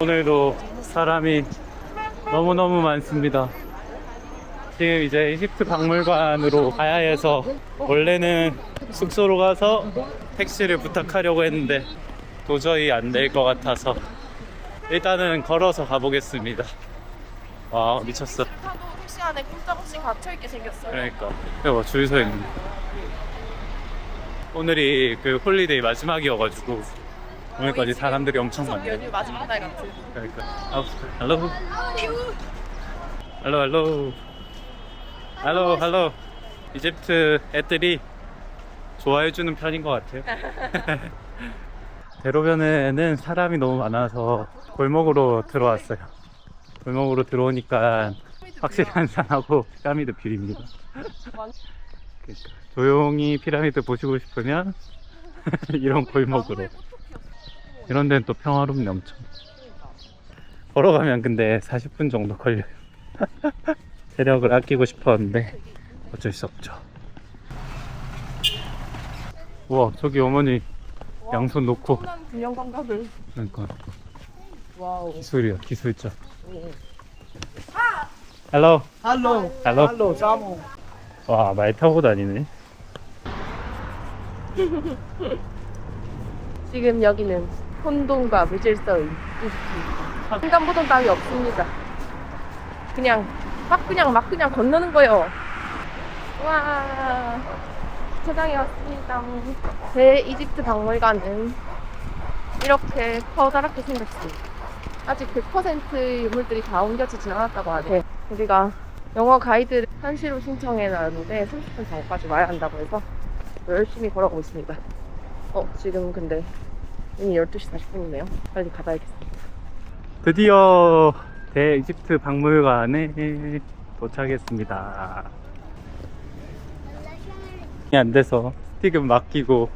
오늘도 사람이 너무너무 많습니다. 지금 이제 이집트 박물관으로 가야 해서 원래는 숙소로 가서 택시를 부탁하려고 했는데 도저히 안 될 것 같아서 일단은 걸어서 가보겠습니다. 와, 미쳤어. 택시 안에 꼼짝없이 갇혀있게 생겼어요. 그러니까 이거 줄 서 있는. 오늘이 그 홀리데이 마지막이어가지고 오늘까지 사람들이 엄청 추석 많네. 연휴 마지막 날 같은. 그러니까. 헬로. 헬로. 이집트 애들이 좋아해주는 편인 것 같아요. 대로변에는 사람이 너무 많아서 골목으로 들어왔어요. 골목으로 들어오니까 확실히 한산하고 피라미드 뷰입니다. 그러니까 조용히 피라미드 보시고 싶으면 이런 골목으로. 이런 데는 또 평화롭네 엄청. 걸어가면 근데 40분 정도 걸려요. 체력을 아끼고 싶었는데 어쩔 수 없죠. 우와, 저기 어머니 양손 놓고. 균형 감각을. 그러니까 와우. 기술이야, 기술자. 헬로. Hello, Samu. 와, 말 타고 다니네. 지금 여기는 혼돈과 무질서의 이집트. 횡단보도 따위 없습니다. 그냥 막 건너는 거요. 와, 주차장에 왔습니다. 제 이집트 박물관은 이렇게 커다랗게 생겼습니다. 아직 100%의 유물들이 다 옮겨지진 않았다고 하네. 우리가 영어 가이드를 한시로 신청해놨는데 30분 전까지 와야 한다고 해서 열심히 걸어가고 있습니다. 지금 근데 이미 12시 40분이네요. 빨리 가봐야겠습니다. 드디어 대이집트 박물관에 도착했습니다. 안 돼서 스틱은 맡기고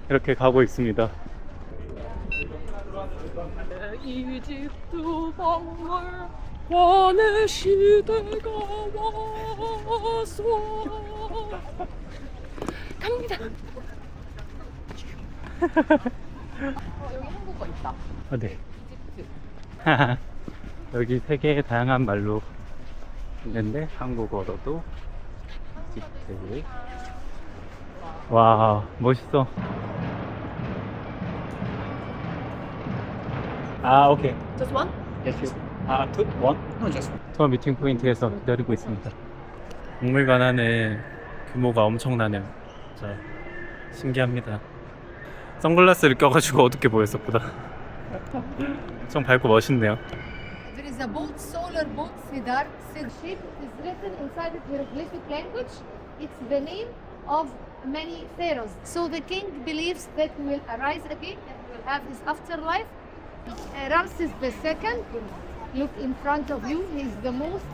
이렇게 가고 있습니다. 이집트 박물관의 시대가 왔어. 갑니다. 여기 한국어 있다. 네. 이집트. 여기 세계의 다양한 말로 있는데 한국어로도 이집트. 와, 멋있어. 아, 오케이. Just one? Yes. 아, 투? 원? No, just 투어 미팅 포인트에서 기다리고 있습니다. 박물관 안에 규모가 엄청나네요. 진짜 신기합니다. 선글라스를 껴가지고 어둡게 보였었구나. 좀 밝고 멋있네요. There is a boat, solar boat, Sidar. Sid shape is written inside the hieroglyphic language. It's the name of many pharaohs. So the king believes that he will arise again and will have his afterlife. Ramses II, look in front of you, he is the most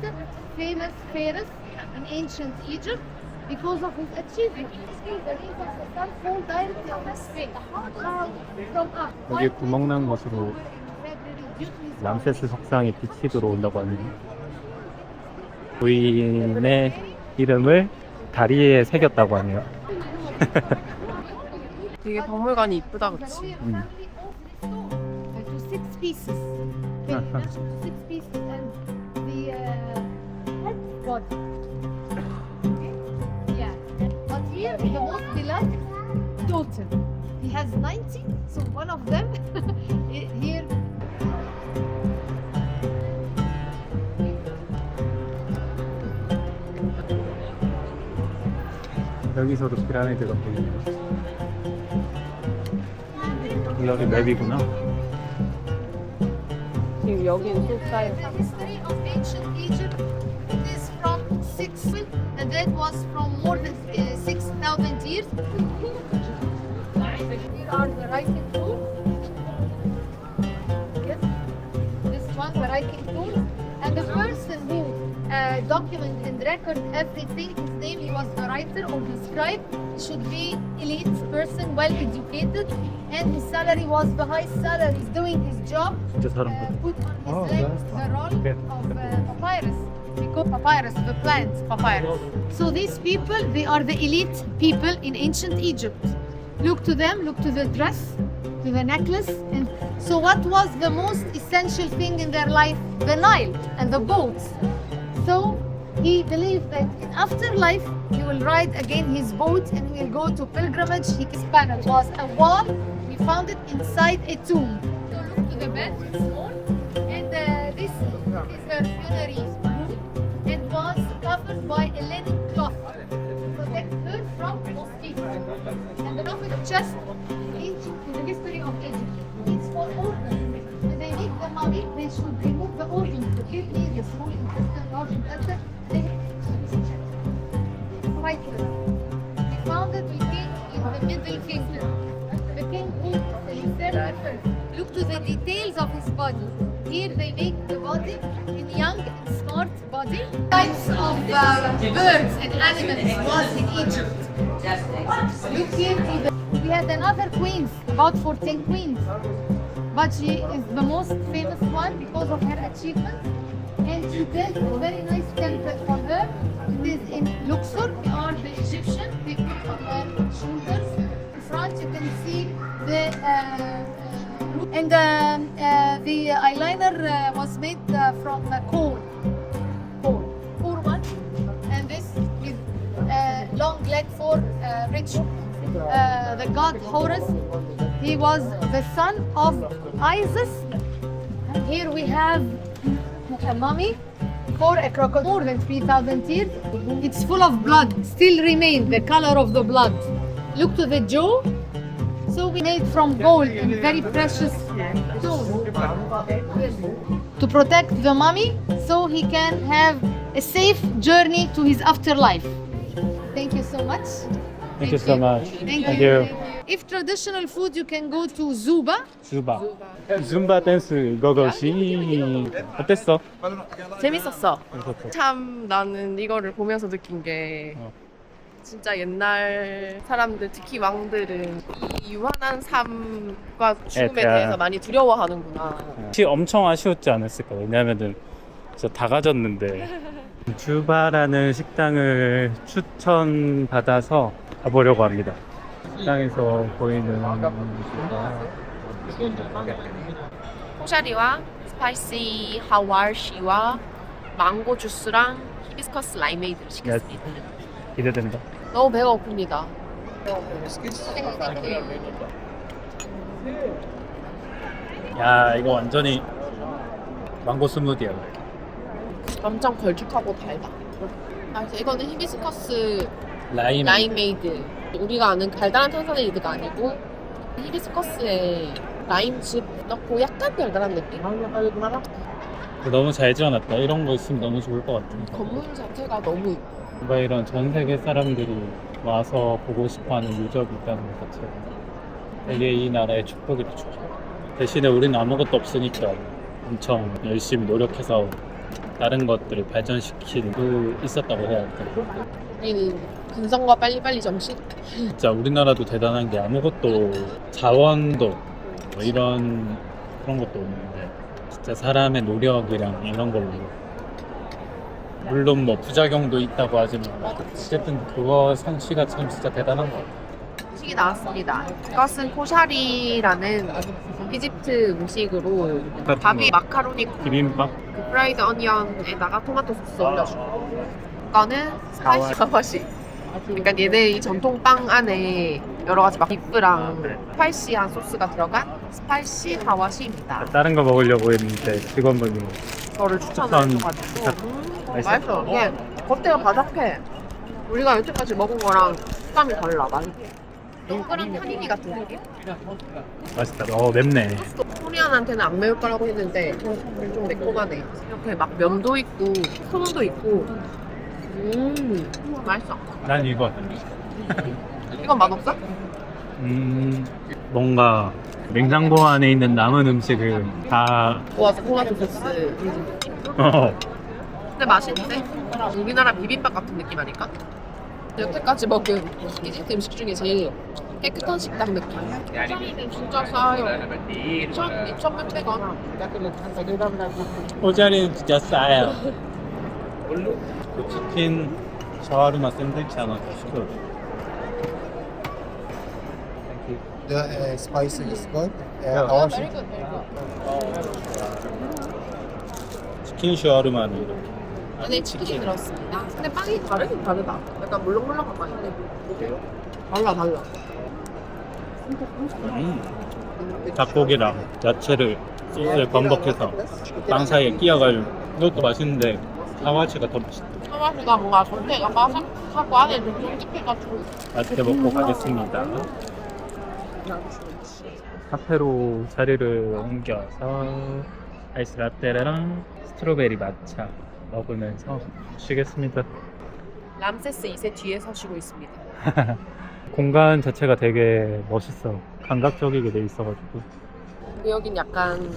famous pharaoh in ancient Egypt because of his achievement. The rays of the sun fall directly on his face. From up. 여기 구멍 난 곳으로 람세스 석상에 빛이 들어온다고 하네요. 부인의 이름을 다리에 새겼다고 하네요. 되게 박물관이 이쁘다, 그치? To 6 pieces. Okay, to 6 pieces and the head body. Okay? Yeah. But here the most beloved daughter. He has 90, so one of them here. 여기서도 피라미드가 보이네요. 여기 맵이구나. 지금 여기는 소사에 The history of ancient Egypt is from 6, and that was from more than 6,000 years. Here are the writing tools. Yes, this one, the writing tools. And the person who document and record everything, his name, he was the writer or the scribe, should be elite person, well educated, and his salary was the high salary. He's doing his job. 진짜 사람 Put on his Oh, legs the roll of papyrus. We call papyrus, the plant papyrus. So these people, they are the elite people in ancient Egypt. Look to them, look to the dress, to the necklace. And so, what was the most essential thing in their life? The Nile and the boats. So he believed that in afterlife he will ride again his boat and he will go to pilgrimage. His panel was a wall. We found it inside a tomb. So look to the bed, it's small, and this is her funerary room and was covered by a linen cloth to protect her from mosquitoes. And the Prophet chest in the history of Egypt. It's for organs. When they make the mummy, they should remove the organs, the kidney, the small intestine, large intestine. Right here. We found it, we came in the middle finger. The king look to the details of his body. Here they make the body in young and smart body. Types of birds and animals was in Egypt. Look here to the, we had another queens, about 14 queens. But she is the most famous one because of her achievements. And she built a very nice temple for her. It is in Luxor, or the Egyptian. They put on their shoulders. In front you can see the the eyeliner was made from coal. Poor one. And this is long leg for rich. The god Horus. He was the son of Isis. Here we have a mummy for a crocodile, more than 3,000 years. It's full of blood, still remain the color of the blood. Look to the jaw. So we made from gold and very precious stones to protect the mummy so he can have a safe journey to his afterlife. Thank you so much. Thank you so much. Thank you. If traditional food, you can go to Zuba. 줌바 댄스 고고시. 어땠어? 재밌었어. 재밌었어. 참 나는 이거를 보면서 느낀 게 진짜 옛날 사람들, 특히 왕들은 이 유한한 삶과 죽음에 대해서 많이 두려워하는구나. 엄청 아쉬웠지 않았을까? 왜냐면은 진짜 다 가졌는데. 주바라는 식당을 추천받아서 가보려고 합니다. 식당에서 보이는 코샤리와 스파이시 하와시와 망고 주스랑 히비스커스 라이메이드를 시켰습니다. 기대된다. 너무 배가 고픕니다. 야, 이거 완전히 망고 스무디야. 엄청 걸쭉하고 달다. 그래서 이거는 히비스커스 라임. 라임메이드. 우리가 아는 달달한 탄산메이드가 아니고 히비스커스에 라임즙 넣고 약간 달달한 느낌. 너무 잘 지어놨다. 이런 거 있으면 너무 좋을 것 같아. 건물 자체가 너무 뭔가 이런 전 세계 사람들이 와서 보고 싶어하는 유적이 있다는 것 자체가 되게 이 나라의 축복이라 좋아. 대신에 우리는 아무것도 없으니까 엄청 열심히 노력해서 다른 것들을 발전시킬 수 있었다고 해야 할까. 우리는 근성과 빨리빨리 정신? 진짜 우리나라도 대단한 게 아무것도 자원도 뭐 이런 그런 것도 없는데 진짜 사람의 노력이랑 이런 걸로 물론 뭐 부작용도 있다고 하지만 어쨌든 그거 상치가 참 진짜 대단한 것 같아요. 음식이 나왔습니다. 이것은 코샤리라는 이집트 음식으로 밥이 마카로니 비빔밥? 그 프라이드 어니언에다가 토마토 소스 올려주고 이거는 스파이시 하와시. 그러니까 얘네 이 전통 빵 안에 여러 가지 막 비프랑 스파이시한 소스가 들어간 스파이시 하와시입니다. 다른 거 먹으려고 했는데 직원분이 저를 추천을 해줘가지고 맛있어. 이게 겉대가 바삭해. 우리가 여태까지 먹은 거랑 식감이 달라. 맛있어. 동그란 파니니 같은 느낌? 맛있다. 맵네. 코리안한테는 안 매울 거라고 했는데 좀 매콤하네. 이렇게 막 면도 있고 소금도 있고 맛있어. 난 이거 이건 맛없어? 뭔가 냉장고 안에 있는 남은 음식을 다 모아서 토마토 소스. 근데 맛있는데? 우리나라 비빔밥 같은 느낌 아닐까? 여태까지 먹은 이집트 음식 중에 제일 깨끗한 식당 느낌. 가성비는 진짜 싸요. 2,800원. 호자리는 진짜 싸요. 그 치킨 샤와르마 샌드위치 하나 더 시켜줘. The spicy is good. Yeah. Our Very good, very good. 치킨 샤르마니 이렇게. 안에 치킨이 들었습니다. 근데 빵이 다르긴 다르다. 약간 물렁물렁한 빵인데. 달라. 닭고기랑 야채를 소스에 번복해서 빵 사이에 끼워가지고 이것도 맛있는데 하와치가 더 맛있다. 하와시가 뭔가 전체가 바삭하고 안에 좀 쫀득해가지고. 맛있게 먹고 가겠습니다. 카페로 자리를 옮겨서 아이스 라떼랑 스트로베리 마차 먹으면서 쉬겠습니다. 람세스 2세 뒤에 서시고 있습니다. 공간 자체가 되게 멋있어. 감각적이게 돼 있어가지고. 여긴 약간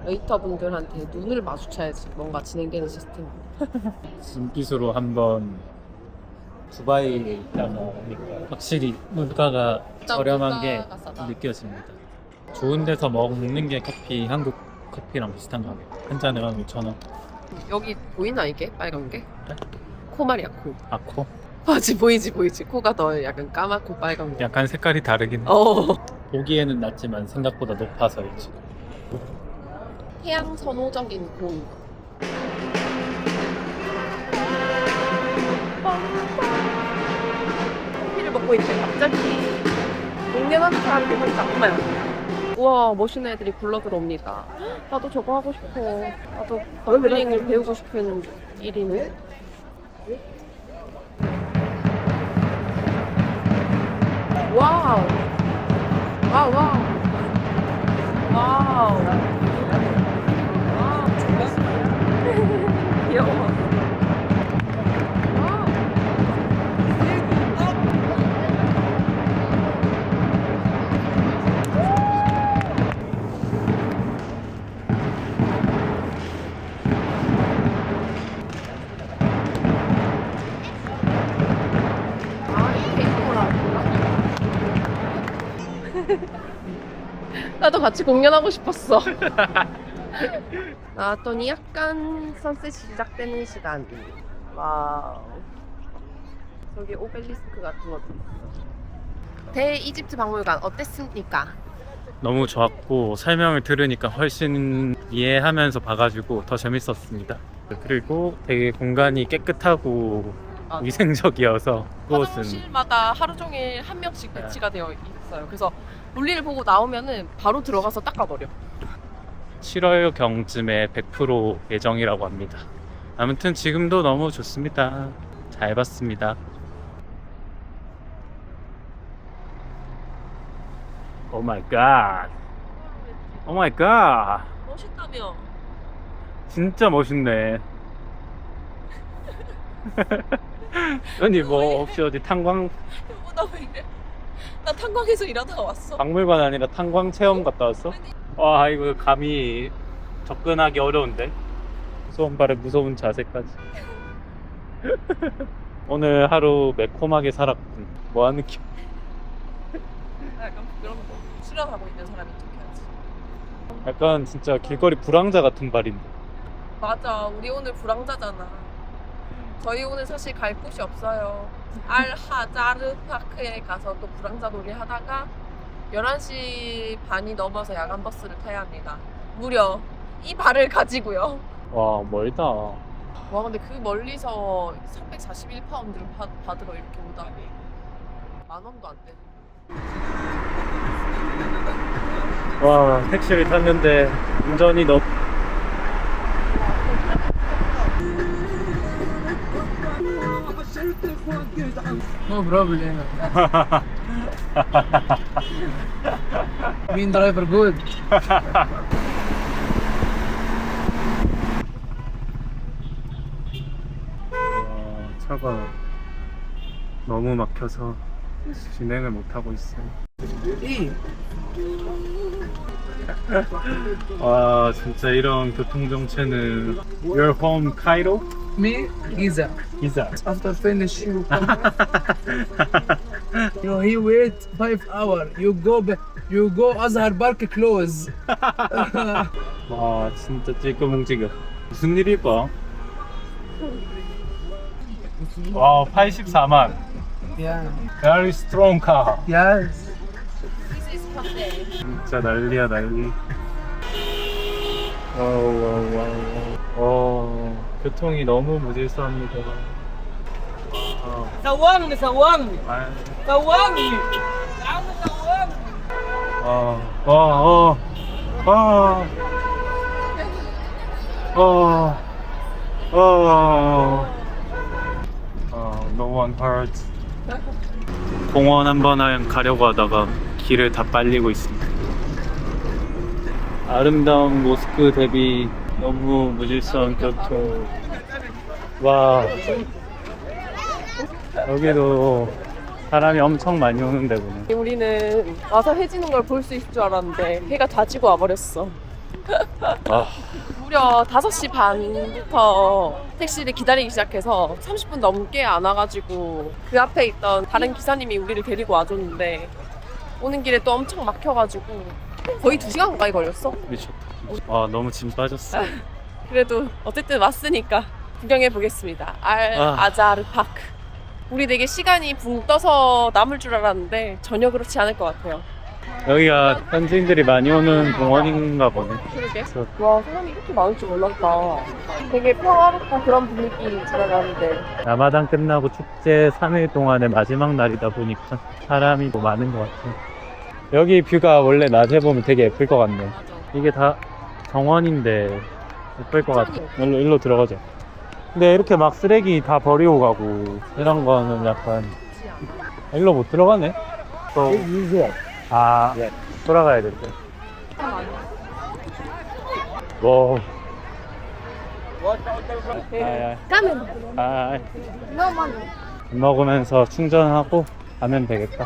웨이터분들한테 눈을 마주쳐야지 뭔가 진행되는 시스템. 눈빛으로 한번 두바이에 있다가 오니까 확실히 물가가 저렴한 게 물가가 싸다. 느껴집니다. 좋은 데서 먹는 게 커피, 한국 커피랑 비슷한 가격. 한 잔에 15,000원. 여기 보이나 이게 빨간 게? 코 말이야 코. 아, 코? 맞지 보이지. 코가 더 약간 까맣고 빨간 거. 약간 색깔이 다르긴 해. 보기에는 낮지만 생각보다 높아서 일지. 해양 선호적인 공. 커피를 먹고 있는데 갑자기 공연하는 사람들이 보니까 엄마야. 우와 멋있는 애들이 굴러 들어옵니다. 나도 저거 하고 싶어. 나도 덤블링을 배우고 싶은 일이네. 와우. 와우. 귀여워. 이렇게 올라왔구나. 나도 같이 공연하고 싶었어. 나왔더니 약간 선셋이 시작되는 시간. 와우. 저기 오벨리스크 같은 것도 있어. 대이집트 박물관 어땠습니까? 너무 좋았고 설명을 들으니까 훨씬 이해하면서 봐가지고 더 재밌었습니다. 그리고 되게 공간이 깨끗하고 위생적이어서 그곳은 화장실마다 하루 종일 한 명씩 배치가 되어 있어요. 그래서 볼일을 보고 나오면은 바로 들어가서 닦아버려. 7월경쯤에 100% 예정이라고 합니다. 아무튼 지금도 너무 좋습니다. 잘 봤습니다. 오 마이 갓. 오 마이 갓. 멋있다며. 진짜 멋있네. 아니 뭐 혹시 어디 탄광 여보 나 왜 이래? 나 탄광에서 일하다가 왔어. 박물관 아니라 탄광 체험 갔다 왔어? 와 이거 감히 접근하기 어려운데. 무서운 발에 무서운 자세까지. 오늘 하루 매콤하게 살았군. 뭐하는 기? 약간 그런 거. 수련하고 있는 사람이 톡해야지. 약간 진짜 길거리 불황자 같은 발인데. 맞아. 우리 오늘 불황자잖아. 저희 오늘 사실 갈 곳이 없어요. 알하자르 파크에 가서 또 불황자 놀이 하다가 11시 반이 넘어서 야간 버스를 타야 합니다. 무려 이 발을 가지고요. 와 멀다. 와 근데 그 멀리서 341파운드를 받으러 이렇게 오다니. 10,000원도 안 돼. 와 택시를 탔는데 운전이 너무 No problem. Mean driver good. 차가 너무 막혀서 진행을 못하고 있어요. 와 진짜 이런 교통정체는 Your home Cairo? Me, Giza. Giza. After finish, you come. He wait 5 hours. You go Azhar Park close. 와 진짜 찔끔뭉직여. 무슨 일일까? 와 84만. Yeah. Very strong car. Yes. This is 진짜 난리야 난리. 와우. 교통이 너무 무질서합니다. Sawang ni sawang. 아, Sawang ni. Ang sawang. No one hurt. 공원 한번 가려고 하다가 길을 다 빨리고 있습니다. 아름다운 모스크 대비 너무 무질서한 교통. 와, 여기도 사람이 엄청 많이 오는 데구나. 우리는 와서 해지는 걸 볼 수 있을 줄 알았는데 해가 다 지고 와버렸어. 아, 무려 5시 반부터 택시를 기다리기 시작해서 30분 넘게 안 와가지고 그 앞에 있던 다른 기사님이 우리를 데리고 와줬는데 오는 길에 또 엄청 막혀가지고 거의 2시간 가까이 걸렸어. 미쳤다. 와, 너무 짐 빠졌어. 그래도 어쨌든 왔으니까 구경해 보겠습니다. 아. 아자르 파크. 우리 되게 시간이 붕 떠서 남을 줄 알았는데 전혀 그렇지 않을 것 같아요. 여기가 현지인들이 많이 오는 공원인가 보네. 그러게. 와, 사람이 이렇게 많을 줄 몰랐다. 되게 평화롭고 그런 분위기인 줄 알았는데. 라마단 끝나고 축제 3일 동안의 마지막 날이다 보니까 사람이 뭐 많은 것 같아요. 여기 뷰가 원래 낮에 보면 되게 예쁠 것 같네. 이게 다 정원인데 예쁠 것 같아. 일로 들어가자. 근데 이렇게 막 쓰레기 다 버리고 가고 이런 거는 약간 일로 못 들어가네. 또 아, 돌아가야 될 때. 와. 까면 아, 밥 먹으면서 충전하고 가면 되겠다.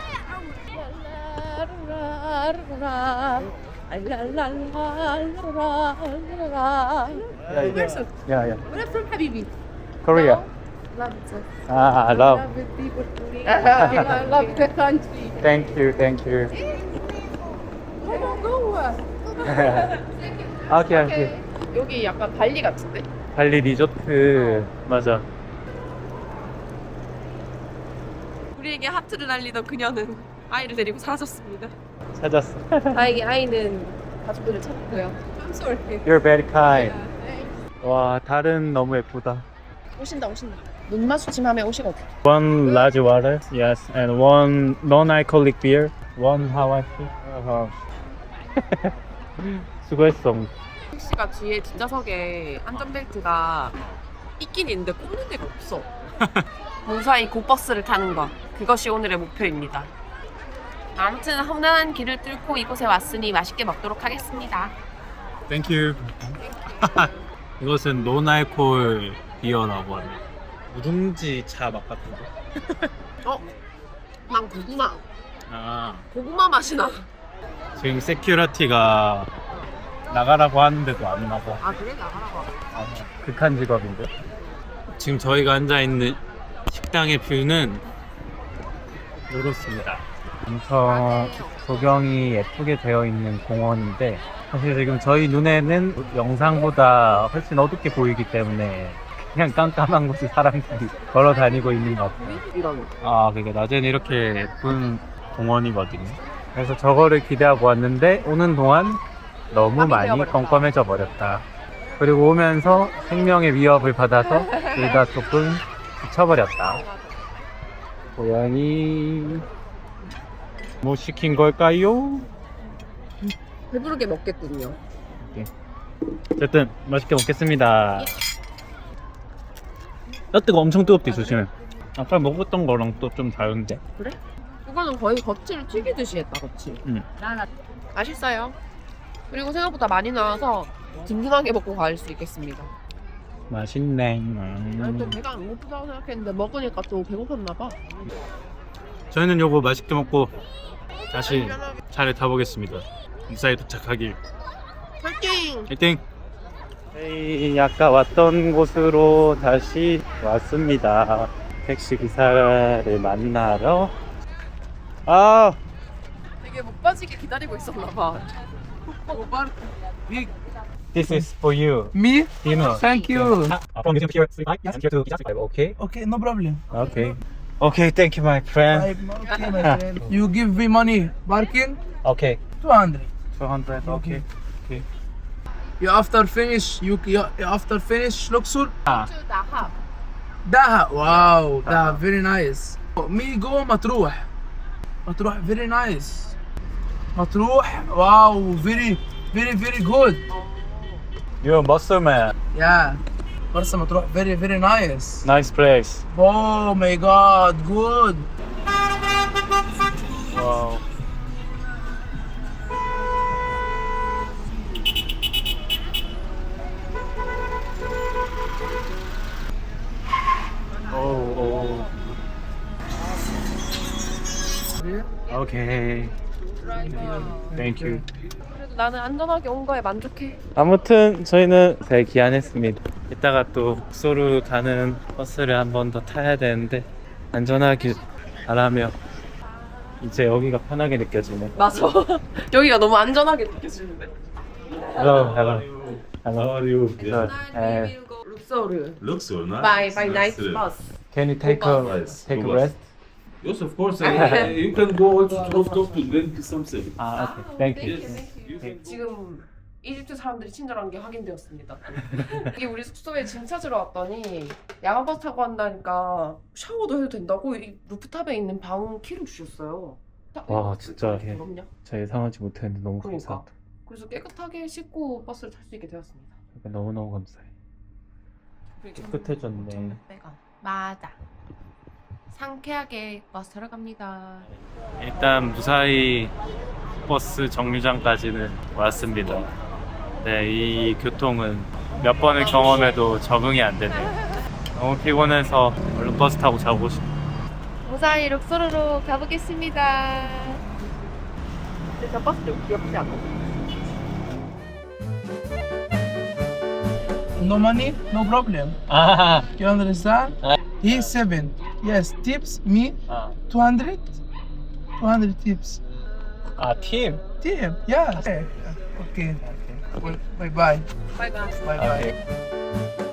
Yeah. Where from Habibi? Korea. Love it. I love. the people. I love the country. Thank you. Okay. 여기 약간 발리 같은데? 발리 리조트 맞아. 우리에게 하트를 날리던 그녀는 아이를 데리고 사라졌습니다. 찾았어. 다행히 아이는 가족들을 찾고요. I'm sorry. You're very kind. 와, 달은 너무 예쁘다. 오신다. 눈 마주침하면 오시거든. One large water, yes, and one non-alcoholic beer, one Hawaii. 수고했어. 택시가 뒤에 뒷좌석에 안전벨트가 있긴 있는데 꽂는 데가 없어. 무사히 고버스를 타는 것, 그것이 오늘의 목표입니다. 아무튼 험난한 길을 뚫고 이곳에 왔으니 맛있게 먹도록 하겠습니다. Thank you. 이것은 논알콜 비어라고 하네. 누룽지 차 맛 같은데. 난 고구마. 아, 고구마 맛이 나. 지금 세큐리티가 나가라고 하는데도 안 나가. 아 그래? 나가라고. 극한 직업인데. 지금 저희가 앉아 있는 식당의 뷰는 이렇습니다. 엄청 조경이 예쁘게 되어 있는 공원인데 사실 지금 저희 눈에는 영상보다 훨씬 어둡게 보이기 때문에 그냥 깜깜한 곳에 사람들이 걸어 다니고 있는 것 같아요. 이런. 아, 그게 낮에는 이렇게 예쁜 공원이거든요. 그래서 저거를 기대하고 왔는데 오는 동안 너무 많이 되어버렸다. 껌껌해져 버렸다. 그리고 오면서 생명의 위협을 받아서 둘 다 조금 지쳐버렸다. 고양이 뭐 시킨 걸까요? 배부르게 먹겠군요. 어쨌든 맛있게 먹겠습니다. 라떼가 엄청 뜨겁대. 조심해. 아까 먹었던 거랑 또 좀 다른데. 그래? 이거는 거의 겉을 튀기듯이 했다, 그치? 응. 맛있어요. 그리고 생각보다 많이 나와서 든든하게 먹고 갈 수 있겠습니다. 맛있네. 나는 좀 배가 안 고프다고 생각했는데 먹으니까 또 배고팠나봐. 저희는 요거 맛있게 먹고 다시 차를 타보겠습니다. 무사히 도착하길. 파이팅! 화이팅! 저희 아까 왔던 곳으로 다시 왔습니다. 택시 기사를 만나러. 아, 되게 못 빠지게 기다리고 있었나봐. this is for you. Me? Dinner. Thank you. From museum here, and here to okay? Okay, no problem. Okay. Okay, thank you, my friend. Okay, my friend. You give me money. Parking? Okay. 200. 200. Okay. Okay. You after finish Luxor. to Dahab. Dahab. Wow, Dahab very nice. Me go Matruh. Matruh very nice. Matruh. Wow, very good. You're a muscle man. Yeah. Marsa Matruh very nice. Nice place. Oh my God, good. Wow. Oh. Okay. Thank you. 그래도 나는 안전하게 온 거에 만족해. 아무튼 저희는 잘 기한했습니다. 이따가 또 북소로 가는 버스를 한 번 더 타야 되는데 안전하길 바라며 이제 여기가 편하게 느껴지네. 맞아. 여기가 너무 안전하게 느껴지는데. Hello. How are you? Good. 룩소르. Luxor, nice. By night Nice. bus. Can you take a rest? Yes, of course. You can go to rooftop to drink something. 아, okay. Thank you. 지금 이집트 사람들이 친절한 게 확인되었습니다. 이게 우리 숙소에 짐 찾으러 왔더니 야간 버스 타고 간다니까 샤워도 해도 된다고 이 루프탑에 있는 방 키를 주셨어요. 와, 진짜 그럼요. 저 예상하지 못했는데 너무 그러니까. 감사하다. 그래서 깨끗하게 씻고 버스를 탈 수 있게 되었습니다. 너무너무 감사해. 깨끗해졌네. 맞아. 상쾌하게 버스 타러 갑니다. 일단 무사히 버스 정류장까지는 왔습니다. 네, 이 교통은 몇 번을 경험해도 적응이 안 되네. 너무 피곤해서 얼른 버스 타고 자고 싶어. 무사히 룩소르로 가보겠습니다. 근데 저 버스 좀 귀엽지 않아? No money, no problem. 아, You understand? He 7. Yes, tips me 200. 200 tips. 팀. Tip, yeah. Okay. Bye bye. 빨간. Bye bye.